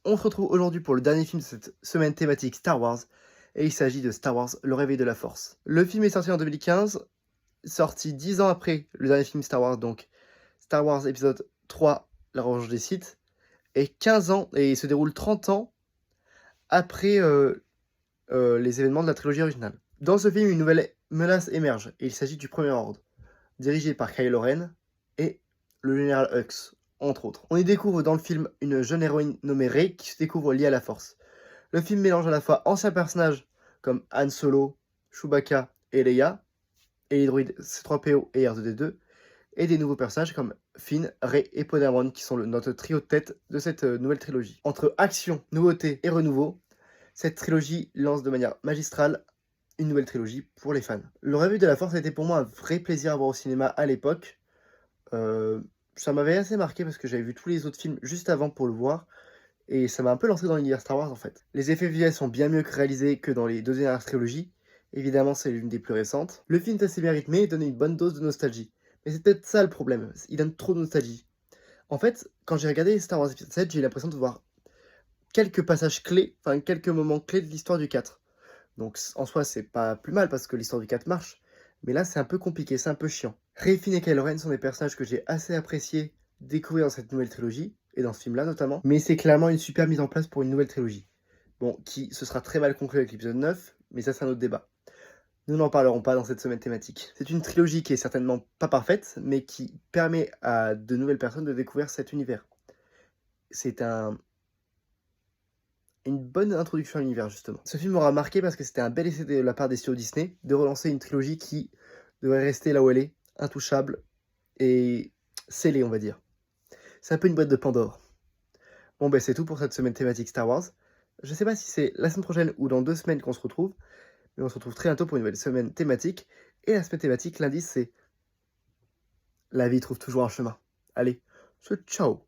On se retrouve aujourd'hui pour le dernier film de cette semaine thématique Star Wars, et il s'agit de Star Wars, le réveil de la Force. Le film est sorti en 2015, sorti 10 ans après le dernier film Star Wars, donc Star Wars épisode 3, La Revanche des Sith, et 15 ans, et il se déroule 30 ans après les événements de la trilogie originale. Dans ce film, une nouvelle menace émerge, et il s'agit du Premier Ordre, dirigé par Kylo Ren et le général Hux, entre autres. On y découvre dans le film une jeune héroïne nommée Rey qui se découvre liée à la Force. Le film mélange à la fois anciens personnages comme Han Solo, Chewbacca et Leia, et les droïdes C3PO et R2D2, et des nouveaux personnages comme Finn, Rey et Poe Dameron qui sont notre trio de tête de cette nouvelle trilogie. Entre action, nouveauté et renouveau, cette trilogie lance de manière magistrale une nouvelle trilogie pour les fans. Le réveil de la Force a été pour moi un vrai plaisir à voir au cinéma à l'époque. Ça m'avait assez marqué parce que j'avais vu tous les autres films juste avant pour le voir, et ça m'a un peu lancé dans l'univers Star Wars en fait. Les effets visuels sont bien mieux réalisés que dans les deux dernières trilogies, évidemment c'est l'une des plus récentes. Le film est assez bien rythmé et donne une bonne dose de nostalgie, mais c'est peut-être ça le problème, il donne trop de nostalgie. En fait, quand j'ai regardé Star Wars épisode 7, j'ai eu l'impression de voir quelques passages clés, enfin quelques moments clés de l'histoire du 4. Donc en soi, c'est pas plus mal parce que l'histoire du 4 marche, mais là c'est un peu compliqué, c'est un peu chiant. Rey, Finn et Kylo Ren sont des personnages que j'ai assez apprécié découvrir dans cette nouvelle trilogie, et dans ce film-là notamment, mais c'est clairement une super mise en place pour une nouvelle trilogie. Bon, qui ce sera très mal conclu avec l'épisode 9, mais ça c'est un autre débat. Nous n'en parlerons pas dans cette semaine thématique. C'est une trilogie qui est certainement pas parfaite, mais qui permet à de nouvelles personnes de découvrir cet univers. C'est une bonne introduction à l'univers, justement. Ce film m'aura marqué parce que c'était un bel essai de la part des studios Disney de relancer une trilogie qui devrait rester là où elle est, intouchable et scellée, on va dire. C'est un peu une boîte de Pandore. Bon, ben c'est tout pour cette semaine thématique Star Wars. Je sais pas si c'est la semaine prochaine ou dans 2 semaines qu'on se retrouve, mais on se retrouve très bientôt pour une nouvelle semaine thématique. Et la semaine thématique, l'indice, c'est la vie trouve toujours un chemin. Allez, ciao.